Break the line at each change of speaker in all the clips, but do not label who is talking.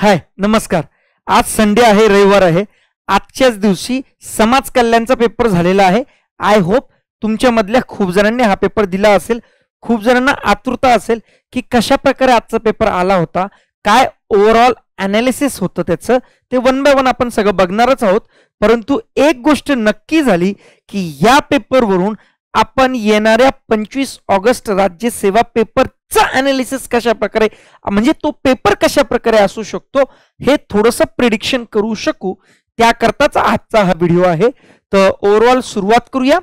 हाय नमस्कार. आज संडे आहे, रविवार आहे. आजच्याच दिवशी समाज कल्याणचा पेपर झालेला आहे. आय होप तुमच्यामधल्या खूप जणांनी हा पेपर दिला असेल. खूप जणांना आतुरता असेल की कशा प्रकारे आजचा पेपर आला होता, काय ओव्हरऑल अनालिसिस होतं त्याचं, ते वन बाय वन आपण सगळं बघणारच आहोत. परंतु एक गोष्ट नक्की झाली की या पेपरवरून आपण येणाऱ्या 25 ऑगस्ट राज्यसेवा पेपरचा अनालिसिस कशा प्रकारे, म्हणजे तो पेपर कशा प्रकारे असू शकतो हे थोडंसं प्रिडिक्शन करू शकू, त्याकरताच आजचा हा व्हिडिओ आहे. तर ओव्हरऑल सुरुवात करूया.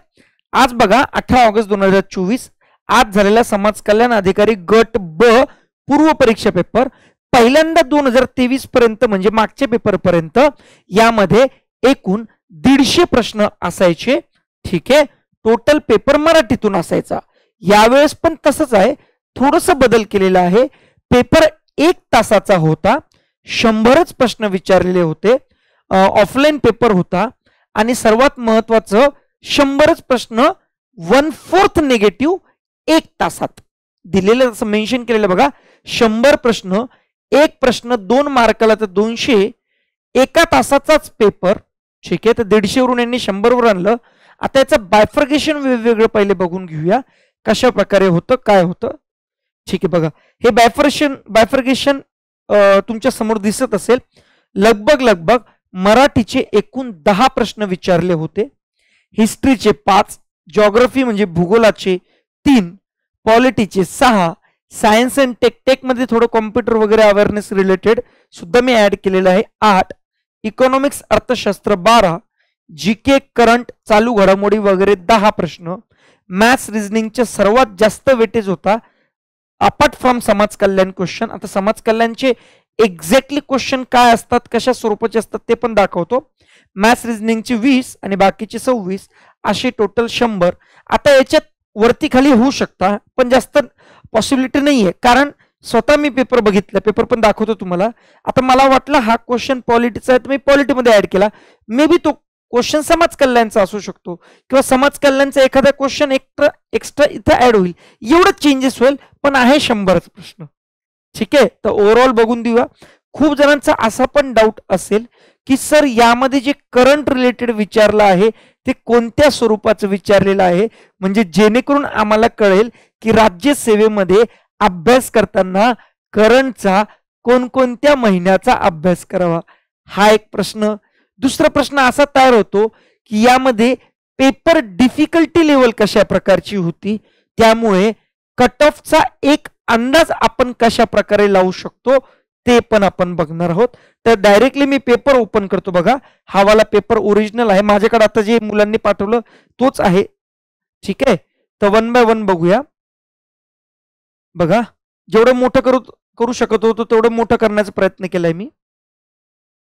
आज बघा 18 ऑगस्ट 2024 आज झालेला समाज कल्याण अधिकारी गट ब पूर्व परीक्षा पेपर. पहिल्यांदा 2023 पर्यंत म्हणजे मागच्या पेपर पर्यंत यामध्ये एकूण 150 प्रश्न असायचे. ठीक आहे, टोटल पेपर मराठीतून असायचा. यावेळेस पण तसंच आहे, थोडंसं बदल केलेला आहे. पेपर 1 तासाचा होता, 100च प्रश्न विचारलेले होते. ऑफलाईन पेपर होता आणि सर्वात महत्वाचं 100च प्रश्न 1/4 निगेटिव्ह 1 तासात दिलेलं, असं मेन्शन केलेलं बघा. 100 प्रश्न, 1 प्रश्न 2 मार्काला तर 200, एका तासाचाच पेपर. ठीक आहे, तर 150 वरून यांनी 100 वर आणलं. आता याचं बायफर्गेशन वेगवेगळं पहिले बघून घेऊया कशा प्रकारे होतं, काय होतं. ठीक आहे, बघा हे बायफर्गेशन तुमच्या समोर दिसत असेल. लगभग मराठीचे एकूण 10 प्रश्न विचारले होते, हिस्ट्रीचे 5, जिओग्राफी म्हणजे भूगोलाचे 3, पॉलिटीचे 6, सायन्स अँड टेक मध्ये थोडं कॉम्प्युटर वगैरे अवेअरनेस रिलेटेड सुद्धा मी ऍड केलेलं आहे 8, इकॉनॉमिक्स अर्थशास्त्र 12, जीके करंट चालू घडामोडी वगैरे 10 प्रश्न. मॅथ्स रिझनिंगचे सर्वात जास्त वेटेज होता अपार्ट फ्रॉम समाज कल्याण क्वेश्चन. आता समाज कल्याणचे एक्झॅक्टली क्वेश्चन काय असतात, कशा स्वरूपाचे असतात ते पण दाखवतो. मॅथ्स रिझनिंगचे 20 आणि बाकीचे 26, असे टोटल 100. आता याच्यात वरती खाली होऊ शकता पण जास्त पॉसिबिलिटी नाहीये, कारण स्वतः मी पेपर बघितला, पेपर पण दाखवतो तुम्हाला. आता मला वाटलं हा क्वेश्चन पॉलिटीचा आहे तर मी पॉलिटीमध्ये ऍड केला. मे बी तो क्वेश्चन समाज कल्याणचा असू शकतो किंवा समाज कल्याणचा एखादा क्वेश्चन एक्स्ट्रा इथं ऍड होईल, एवढं चेंजेस होईल, पण आहे 100च प्रश्न. ठीक आहे, तर ओव्हरऑल बघून देऊया. खूप जणांचा असा पण डाऊट असेल की सर यामध्ये जे करंट रिलेटेड विचारलं आहे ते कोणत्या स्वरूपाचं विचारलेलं आहे, म्हणजे जेणेकरून आम्हाला कळेल की राज्यसेवेमध्ये अभ्यास करताना करंटचा कोणकोणत्या महिन्याचा अभ्यास करावा, हा एक प्रश्न. दुसरा प्रश्न असा तयार होतो की यामध्ये पेपर डिफिकल्टी लेवल कशा प्रकारची होती, त्यामुळे कट ऑफचा एक अंदाज आपण कशा प्रकारे लावू शकतो ते पण आपण बघणार आहोत. तर डायरेक्टली मी पेपर ओपन करतो. बघा हा वाला पेपर ओरिजिनल आहे माझ्याकडे, आता जे मुलांनी पाठवलं तोच आहे. ठीक आहे, तर वन बाय वन बघूया. बघा जेवढं मोठं करू शकत होतो तेवढं मोठं करण्याचा प्रयत्न केलाय मी.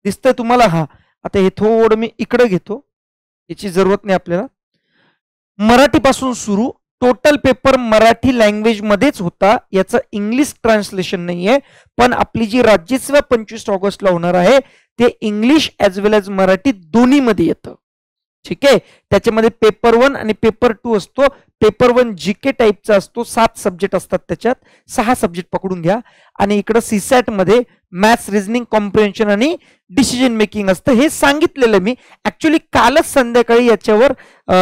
दिसतंय तुम्हाला? हा, आता हे थोडं मी इकडे घेतो, याची जरूरत नाही आपल्याला. मराठीपासून सुरू, टोटल पेपर मराठी लँग्वेज मध्येच होता, याचं इंग्लिश ट्रान्सलेशन नाहीये. पण आपली जी राज्यसेवा 25 ऑगस्टला होणार आहे ते इंग्लिश ऍज वेल एज मराठी दोन्ही मध्ये येतं. ठीक आहे, त्याच्यामध्ये पेपर 1 आणि पेपर 2 असतो. पेपर 1 जीके टाईपचा असतो, 7 सब्जेक्ट असतात, त्याच्यात 6 सब्जेक्ट पकडून घ्या. आणि इकडं सीसॅट मध्ये मॅथ्स रिझनिंग कॉम्प्रिहेन्शन आणि डिसिजन मेकिंग असतं. हे सांगितलेलं मी ऍक्च्युली कालच संध्याकाळी याच्यावर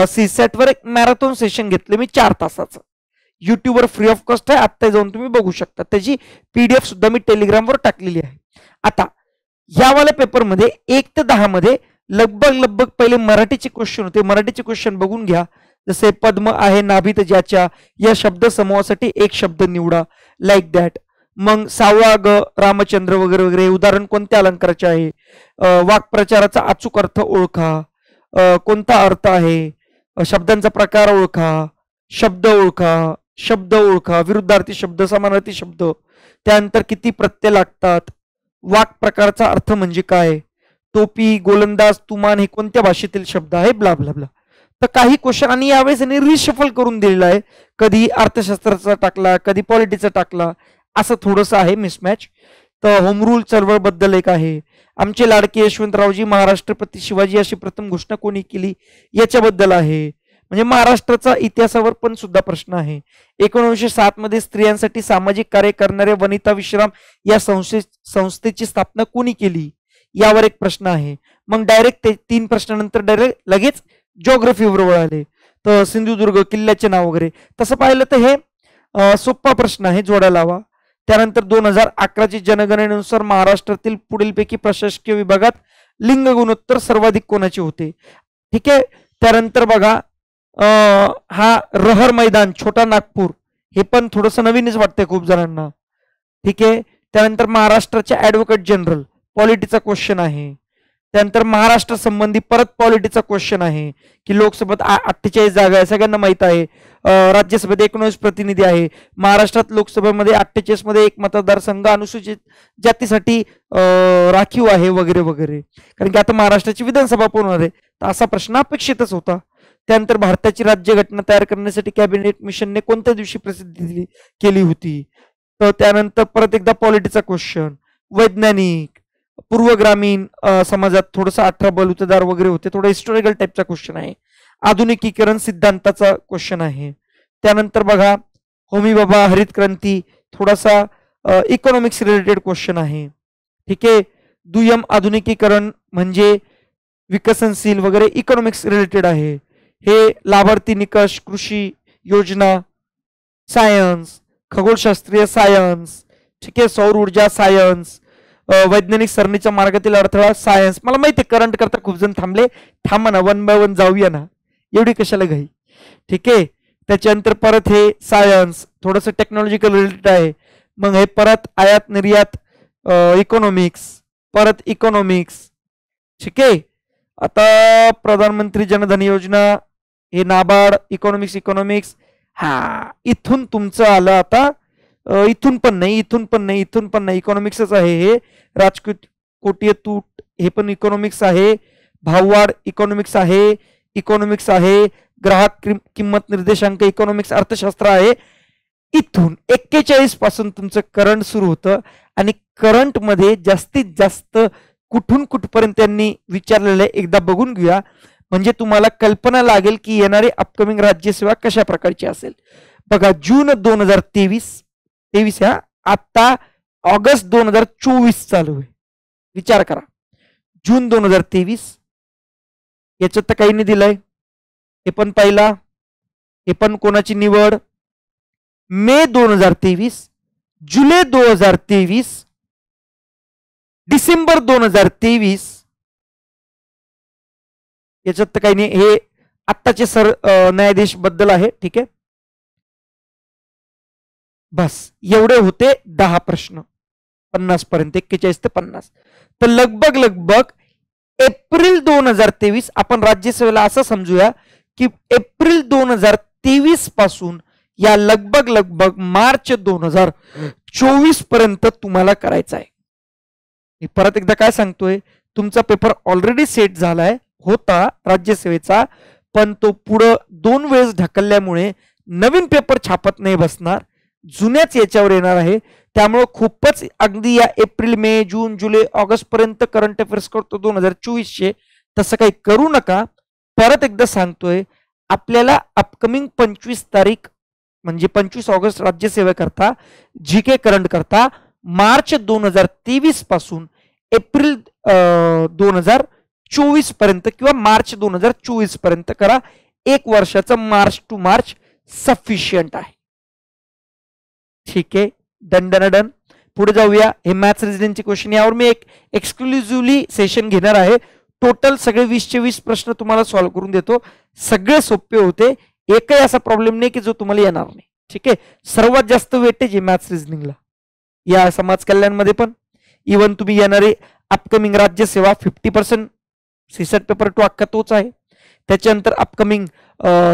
सीसॅट वर एक मॅरेथॉन सेशन घेतलं मी 4 तासाचं. युट्यूबवर फ्री ऑफ कॉस्ट आहे, आत्ता जाऊन तुम्ही बघू शकता. त्याची PDF सुद्धा मी टेलिग्रामवर टाकलेली आहे. आता यावाल्या पेपरमध्ये 1 ते 10 मध्ये लगभग पहिले मराठीचे क्वेश्चन होते. मराठीचे क्वेश्चन बघून घ्या. जसे पद्म आहे नाभित ज्याच्या, या शब्द समूहासाठी एक शब्द निवडा, लाईक दॅट. मग 6वा ग रामचंद्र वगैरे वगैरे, उदाहरण कोणत्या अलंकाराचे आहे, वाक्प्रचाराचा अचूक अर्थ ओळखा, कोणता अर्थ आहे, शब्दांचा प्रकार ओळखा, शब्द ओळखा, विरुद्धार्थी शब्द, समानार्थी शब्द, त्यानंतर किती प्रत्यय लागतात, वाक प्रकारचा अर्थ म्हणजे काय, टोपी, गोलंदाज, तुमान हे कोणत्या भाषेतील शब्द आहे, ब्ला ब्ला ब्ला. तर काही क्वेश्चन आणि यावेळेस यांनी रिशफल करून दिलेला आहे, कधी अर्थशास्त्राचा टाकला, कधी पॉलिटीचा टाकला, असं थोडंसं आहे मिसमॅच. तर होम रूल चळवळ बद्दल एक आहे, आमचे लाडके यशवंतरावजी महाराष्ट्रपती शिवाजी अशी प्रथम घोषणा कोणी केली याच्याबद्दल आहे. म्हणजे महाराष्ट्राचा इतिहासावर पण सुद्धा प्रश्न आहे. 1907 मध्ये स्त्रियांसाठी सामाजिक कार्य करणाऱ्या वनिता विश्राम या संस्थेची स्थापना कोणी केली, यावर एक प्रश्न आहे. मग डायरेक्ट ते 3 प्रश्नानंतर डायरेक्ट लगेच जिओग्राफीवर वळाले. तर सिंधुदुर्ग किल्ल्याचे नाव वगैरे. तसं पाहिलं तर हे सोपा प्रश्न आहे, जोडायला हवा. त्यानंतर 2011ची जनगणनेनुसार महाराष्ट्रातील पुढीलपैकी प्रशासकीय विभागात लिंग गुणोत्तर सर्वाधिक कोणाचे होते. ठीक आहे. त्यानंतर बघा हा रहर मैदान छोटा नागपूर, हे पण थोडंसं नवीनच वाटतंय खूप जणांना. ठीक आहे. त्यानंतर महाराष्ट्राचे ऍडव्होकेट जनरल, पॉलिटीचा क्वेश्चन आहे. त्यानंतर महाराष्ट्र संबंधी परत पॉलिटीचा क्वेश्चन आहे की लोकसभेत 48 जागा आहे, सगळ्यांना माहित आहे. राज्यसभेत 19 प्रतिनिधी आहे. महाराष्ट्रात लोकसभेमध्ये 48 मध्ये एक मतदारसंघ अनुसूचित जातीसाठी राखीव आहे वगैरे वगैरे. कारण की आता महाराष्ट्राची विधानसभा पण होणार आहे, तर असा प्रश्न अपेक्षितच होता. त्यानंतर भारताची राज्यघटना तयार करण्यासाठी कॅबिनेट मिशनने कोणत्या दिवशी प्रसिद्धी केली होती. तर त्यानंतर परत एकदा पॉलिटीचा क्वेश्चन, वैज्ञानिक, पूर्व ग्रामीण समाजात थोडंसं 18 बलुतेदार वगैरे होते, थोडं हिस्टॉरिकल टाईपचा क्वेश्चन आहे. आधुनिकीकरण सिद्धांताचा क्वेश्चन आहे. त्यानंतर बघा होमी बाबा, हरित क्रांती, थोडासा इकॉनॉमिक्स रिलेटेड क्वेश्चन आहे. ठीक आहे. दुय्यम आधुनिकीकरण म्हणजे विकसनशील वगैरे इकॉनॉमिक्स रिलेटेड आहे. हे लाभार्थी निकष, कृषी योजना, सायन्स, खगोलशास्त्रीय सायन्स. ठीक आहे. सौर ऊर्जा सायन्स, वैज्ञानिक सरणीच्या मार्गातील अडथळा सायन्स. मला माहिती आहे करंट करता खूप जण थांबले, थांबा ना, 1 बाय 1 जाऊया ना, एवढी कशाला घाई. ठीक आहे. त्याच्यानंतर परत हे सायन्स, थोडंसं टेक्नॉलॉजिकल रिलेटेड आहे. मग हे परत आयात निर्यात, इकॉनॉमिक्स, परत इकॉनॉमिक्स. ठीक आहे. आता प्रधानमंत्री जनधन योजना, हे नाबार्ड, इकॉनॉमिक्स. हा, इथून तुमचं आलं आता. इथून पण नाही, इथून पण नाही, इथून पण नाही, इकॉनॉमिक्सच आहे हे. राजकोट कोटीय तूट, हे पण इकॉनॉमिक्स आहे. भाववाढ इकॉनॉमिक्स आहे. ग्राहक किंमत निर्देशांक इकॉनॉमिक्स, अर्थशास्त्र आहे. इथून 41 पासून तुमचं करंट सुरू होतं. आणि करंट मध्ये जास्तीत जास्त कुठून कुठपर्यंत त्यांनी विचारलेलं आहे एकदा बघून घेऊया, म्हणजे तुम्हाला कल्पना लागेल की येणारी अपकमिंग राज्यसेवा कशा प्रकारची असेल. बघा, जून 2023 ह्या आता ऑगस्ट 2024 चालू आहे. विचार करा, जून 2023, याच्यात तर काही नाही दिलंय. हे पण पाहिला, हे पण कोणाची निवड. मे 2023, जुलै 2023, डिसेंबर 2023, याच्यात तर काही नाही. हे आत्ताचे न्यायाधीश बद्दल आहे. ठीक आहे. बस एवढे होते 10 प्रश्न, 50 पर्यंत, 41 ते 50. तर लगभग एप्रिल 2023 आपण राज्यसेवेला असं समजूया की एप्रिल 2023 पासून या लगभग मार्च 2024 पर्यंत तुम्हाला करायचं आहे. मी परत एकदा काय सांगतोय, तुमचा पेपर ऑलरेडी सेट झालाय होता राज्यसेवेचा, पण तो पुढं 2 वेळेस ढकलल्यामुळे नवीन पेपर छापत नाही बसणार, जुन्याच याच्यावर येणार आहे. त्यामुळे खूपच अगदी या एप्रिल, मे, जून, जुलै, ऑगस्ट पर्यंत करंट अफेअर्स करतो 2024चे, तसं काही करू नका. परत एकदा सांगतोय, आपल्याला अपकमिंग 25 तारीख म्हणजे 25 ऑगस्ट राज्यसेवेकरता जी के करंट करता मार्च 2023 पासून एप्रिल 2024 पर्यंत किंवा मार्च 2024 पर्यंत करा. 1 वर्षाचा मार्च टू मार्च सफिशियंट आहे. ठीक आहे. डन. पुढे जाऊया. हे मॅथ्स रिजनिंगचे क्वेश्चन, यावर मी एक एक्सक्लुझिव्हली सेशन घेणार आहे. टोटल सगळे 20चे 20 प्रश्न तुम्हाला सॉल्व्ह करून देतो. सगळे सोपे होते, एकही असा प्रॉब्लेम नाही की जो तुम्हाला येणार नाही. ठीक आहे. सर्वात जास्त वेटेज आहे मॅथ्स रिजनिंगला या समाज कल्याणमध्ये पण. इव्हन तुम्ही येणारे अपकमिंग राज्यसेवा 50% सीसेट पेपर 2 अख्खा तोच आहे. त्याच्यानंतर अपकमिंग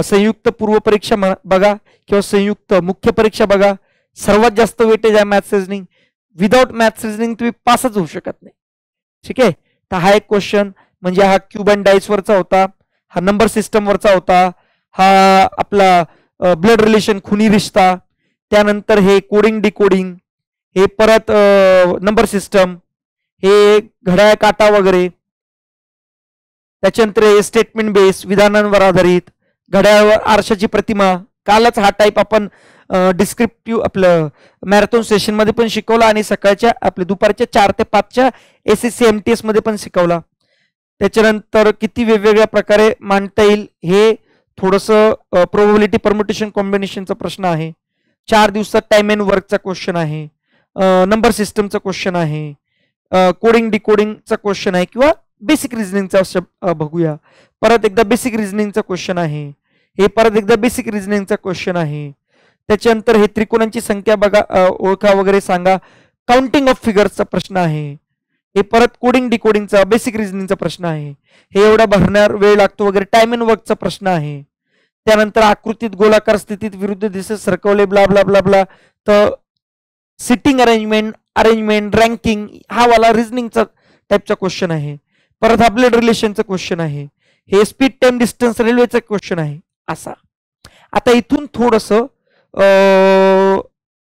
संयुक्त पूर्व परीक्षा बघा किंवा संयुक्त मुख्य परीक्षा बघा, सर्वात जास्त वेटेज आहे maths reasoning. Without maths reasoning तुम्ही पासच होऊ शकत नाही. ठीक आहे. तर हा एक क्वेश्चन म्हणजे हा क्यूब अँड डाईस वरचा होता, हा नंबर सिस्टम वरचा होता, हा आपला ब्लड रिलेशन खुनी रिश्ता, त्यानंतर हे कोडिंग डिकोडिंग, हे परत नंबर सिस्टम, हे घड्याळ काटा वगैरे, त्याच्यानंतर हे स्टेटमेंट बेस विधानांवर आधारित, घड्याळावर आरशाची प्रतिमा, कालच हा टाईप आपण डिस्क्रिप्टिव्ह आपलं मॅरेथॉन सेशनमध्ये पण शिकवला आणि सकाळच्या आपल्या दुपारच्या 4 ते 5च्या SSC MTS मध्ये पण शिकवला. त्याच्यानंतर किती वेगवेगळ्या प्रकारे मांडता येईल हे थोडंसं प्रोबॅबिलिटी परम्युटेशन कॉम्बिनेशनचा प्रश्न आहे. 4 दिवसात टाइम अँड वर्कचा क्वेश्चन आहे, नंबर सिस्टमचा क्वेश्चन आहे, कोडिंग डिकोडिंगचा क्वेश्चन आहे किंवा बेसिक रिझनिंगचा बघूया. परत एकदा बेसिक रिझनिंगचा क्वेश्चन आहे, हे परत एकदा बेसिक रिझनिंगचा क्वेश्चन आहे. त्याच्यानंतर हे त्रिकोणांची संख्या बघा, ओळखा वगैरे सांगा, काउंटिंग ऑफ फिगर्सचा प्रश्न आहे. हे परत कोडिंग डिकोडिंगचा बेसिक रिझनिंगचा प्रश्न आहे. हे एवढा भरण्यावर वेळ लागतो वगैरे, टाइम अँड वर्कचा प्रश्न आहे. त्यानंतर आकृतीत गोलाकार स्थितीत विरुद्ध दिशेत सरकवले ब्ला ब्ला ब्ला ब्ला, तर सिटिंग अरेंजमेंट रँकिंग हा वाला रिझनिंगचा टाईपचा क्वेश्चन आहे. परत हा ब्लड रिलेशनचा क्वेश्चन आहे. हे स्पीड टाइम डिस्टन्स रेल्वेचा क्वेश्चन आहे. असा आता इथून थोडंसं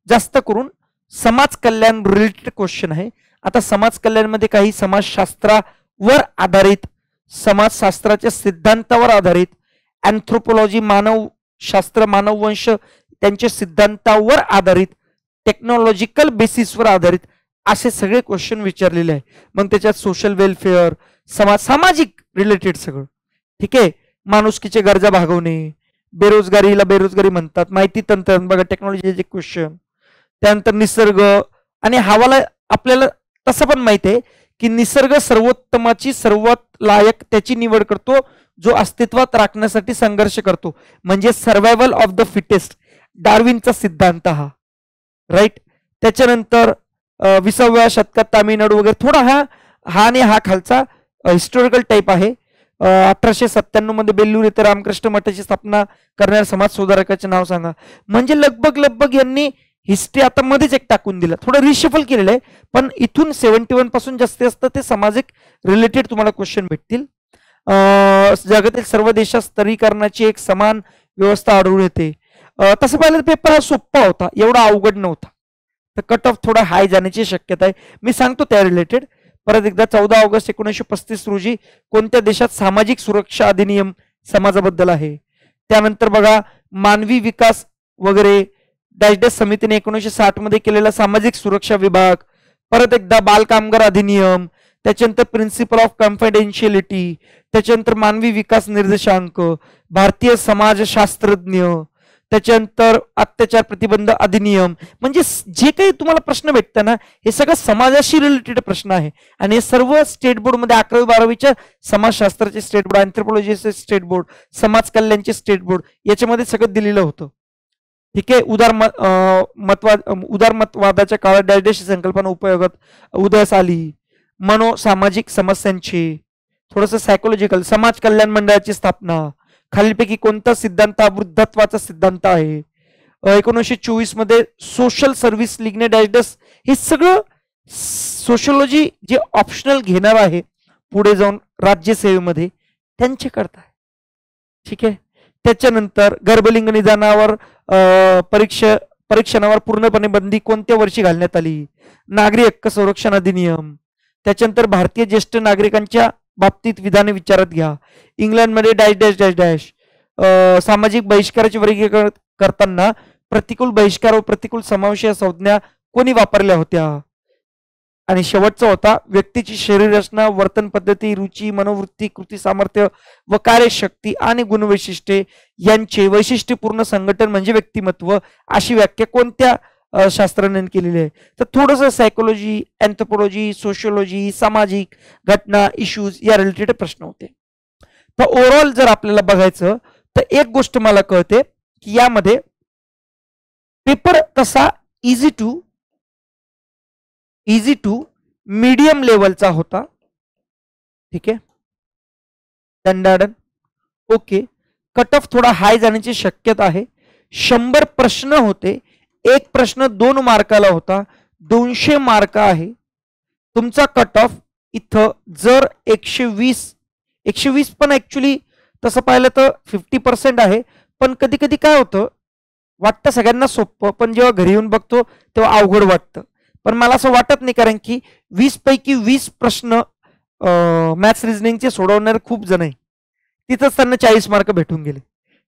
जास्त करून समाज कल्याण रिलेटेड क्वेश्चन आहे. आता समाज कल्याणमध्ये काही समाजशास्त्रावर आधारित, समाजशास्त्राच्या सिद्धांतावर आधारित, अँथ्रोपॉलॉजी मानवशास्त्र मानववंश त्यांच्या सिद्धांतावर आधारित, टेक्नॉलॉजिकल बेसिसवर आधारित असे सगळे क्वेश्चन विचारलेले आहे. मग त्याच्यात सोशल वेलफेअर, सामाजिक रिलेटेड सगळं. ठीक आहे. माणुसकीचे गरजा भागवणे, बेरोजगारीला बेरोजगारी म्हणतात, माहिती तंत्रज्ञान बघा, टेक्नॉलॉजीचे क्वेश्चन. त्यानंतर निसर्ग, आणि हवाला आपल्याला तसं पण माहिती आहे की निसर्ग सर्वोत्तमाची सर्वात लायक त्याची निवड करतो जो अस्तित्वात राखण्यासाठी संघर्ष करतो, म्हणजे सर्व्हायव्हल ऑफ द फिटेस्ट, डार्विनचा सिद्धांत हा. राईट. त्याच्यानंतर 20व्या शतकात तामिळनाडू वगैरे थोडा हा आणि हा खालचा हिस्टॉरिकल टाईप आहे. 1897 मध्ये बेल्लूर येथे रामकृष्ण मठाची स्थापना करणाऱ्या समाज सुधारकाचे नाव सांगा. म्हणजे लगभग यांनी हिस्ट्री आता मध्येच एक टाकून दिला, थोडं रिशफल केलेलं आहे, पण इथून 71 पासून जास्तीत जास्त ते सामाजिक रिलेटेड तुम्हाला क्वेश्चन भेटतील. जगातील सर्व देशात स्तरीकरणाची एक समान व्यवस्था आढळून येते. तसं पाहिलं पेपर हा सोपा होता, एवढा अवघड नव्हता. तर कट ऑफ थोडा हाय जाण्याची शक्यता आहे, मी सांगतो त्या रिलेटेड. परत एकदा 14 ऑगस्ट 1935 रोजी कोणत्या देशात सामाजिक सुरक्षा अधिनियम समाजाबद्दल आहे. त्यानंतर बघा मानवी विकास वगैरे डॅश डॅश समितीने 1960 मध्ये केलेला सामाजिक सुरक्षा विभाग. परत एकदा बाल कामगार अधिनियम, त्याच्यानंतर प्रिन्सिपल ऑफ कॉन्फिडेन्शियलिटी, त्याच्यानंतर मानवी विकास निर्देशांक, भारतीय समाजशास्त्रज्ञ, त्याच्यानंतर अत्याचार प्रतिबंध अधिनियम. म्हणजे जे काही तुम्हाला प्रश्न भेटतात ना, हे सगळं समाजाशी रिलेटेड प्रश्न आहे. आणि हे सर्व स्टेट बोर्डमध्ये 11वी 12वीच्या समाजशास्त्राचे स्टेट बोर्ड, अँथ्रोपॉलॉजीचे स्टेट बोर्ड, समाज कल्याणचे स्टेट बोर्ड याच्यामध्ये सगळं दिलेलं होतं. ठीक आहे. उदारमतवादाच्या काळात डॅश डॅश संकल्पना उपयोगात उदयास आली. सामाजिक समस्यांची, थोडंसं सायकोलॉजिकल, समाज कल्याण मंडळाची स्थापना. खालीलपैकी कोणता सिद्धांत वृद्धत्वाचा सिद्धांत आहे. 1924 मध्ये सोशल सर्व्हिस लीगने डॅश डॅश, हे सगळं सोशलॉजी जे ऑप्शनल घेणार आहे पुढे जाऊन राज्यसेवेमध्ये त्यांचे करताय. ठीक आहे. त्याच्यानंतर गर्भलिंग निदानावर परीक्षणावर पूर्णपणे बंदी कोणत्या वर्षी घालण्यात आली. नागरी हक्क संरक्षण अधिनियम. त्याच्यानंतर भारतीय ज्येष्ठ नागरिकांच्या बाबतीत विधाने विचारात घ्या. इंग्लंडमध्ये डॅश डॅश डॅश डॅश. सामाजिक बहिष्काराचे वर्गीकरण करताना प्रतिकूल बहिष्कार व प्रतिकूल समावेश या संज्ञा कोणी वापरल्या होत्या. आणि शेवटचा होता व्यक्तीची शरीर रचना, वर्तन पद्धती, रुची, मनोवृत्ती, कृती सामर्थ्य व कार्यशक्ती आणि गुणवैशिष्ट्ये यांचे वैशिष्ट्यपूर्ण संघटन म्हणजे व्यक्तिमत्व, अशी व्याख्या कोणत्या शास्त्रज्ञांनी केलेली आहे. तर थोडंसं सायकोलॉजी, अँथ्रोपॉलॉजी, सोशियोलॉजी, सामाजिक घटना, इश्यूज या रिलेटेड प्रश्न होते. तर ओव्हरऑल जर आपल्याला बघायचं तर एक गोष्ट मला कळते की यामध्ये पेपर तसा इझी टू मीडियम लेवलचा होता. ठीक आहे. दंडाडन. ओके. कट ऑफ थोडा हाय जाण्याची शक्यता आहे. 100 प्रश्न होते, एक प्रश्न 2 मार्काला होता, 200 मार्क आहे तुमचा कट ऑफ. इथं जर 120 पण ऍक्च्युली तसं पाहिलं तर 50% आहे, पण कधी कधी काय होतं, वाटतं सगळ्यांना सोपं, पण जेव्हा घरी येऊन बघतो तेव्हा अवघड वाटतं. पण मला असं वाटत नाही, कारण की 20 पैकी 20 प्रश्न मॅथ्स रिझनिंगचे सोडवणारे खूप जण आहे. तिथंच त्यांना 40 मार्क भेटून गेले.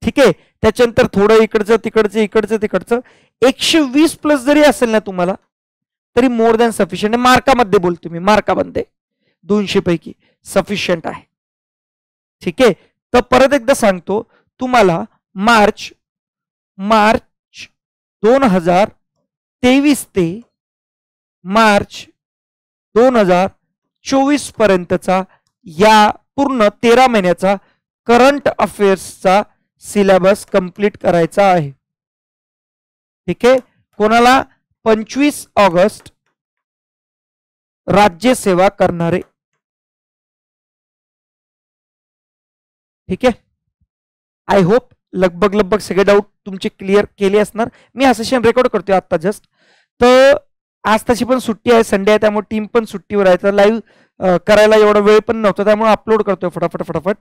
ठीक आहे. त्याच्यानंतर थोडं इकडचं तिकडचं 120 प्लस जरी असेल ना तुम्हाला तरी मोर दॅन सफिशियंट. मार्कामध्ये बोलतो मी, मार्कामध्ये 200 पैकी सफिशियंट आहे. ठीक आहे. तर परत एकदा सांगतो तुम्हाला मार्च 2023 ते मार्च 2024 पर्यंतचा या पूर्ण 13 महिन्याचा करंट अफेअर्सचा सिलेबस कंप्लीट करायचा आहे. ठीक आहे. कोणाला 25 ऑगस्ट राज्यसेवा करणारे. ठीक आहे. आय होप लगभग सगळे डाऊट तुमचे क्लिअर केले असणार. मी हा सेशन रेकॉर्ड करतोय आता जस्ट. तर आज तशी पण सुट्टी आहे, संडे आहे, त्यामुळे टीम पण सुट्टीवर आहे. तर लाईव्ह करायला एवढा वेळ पण नव्हता, त्यामुळे अपलोड करतोय फटाफट.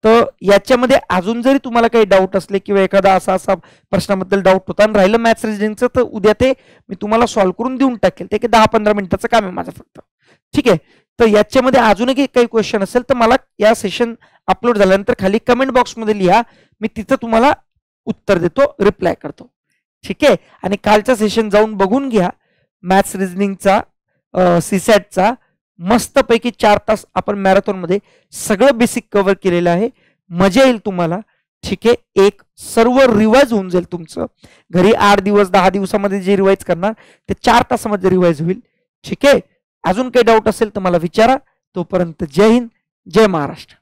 तर याच्यामध्ये अजून जरी तुम्हाला काही डाऊट असले किंवा एखादा असा प्रश्नाबद्दल डाऊट होता आणि राहिलं मॅथ्स रिजनिंगचं, तर उद्या ते मी तुम्हाला सॉल्व्ह करून देऊन टाकेल. ते 10-15 मिनिटाचं काम आहे माझं फक्त. ठीक आहे. तर याच्यामध्ये अजूनही काही क्वेश्चन असेल तर मला या सेशन अपलोड झाल्यानंतर खाली कमेंट बॉक्समध्ये लिहा, मी तिथं तुम्हाला उत्तर देतो, रिप्लाय करतो. ठीक आहे. आणि कालचा सेशन जाऊन बघून घ्या मॅथ्स रिजनिंगचा, सीसॅटचा. मस्तपैकी 4 तास आपण मॅरेथॉनमध्ये सगळं बेसिक कव्हर केलेलं आहे. मजा येईल तुम्हाला. ठीक आहे. एक सर्व रिवाइज होऊन जाईल तुमचं. घरी 8 दिवस 10 दिवसामध्ये जे रिवाइज करणार ते 4 तासामध्ये रिवाइज होईल. ठीक आहे. अजून काही डाऊट असेल तर मला विचारा. तोपर्यंत जय हिंद, जय महाराष्ट्र.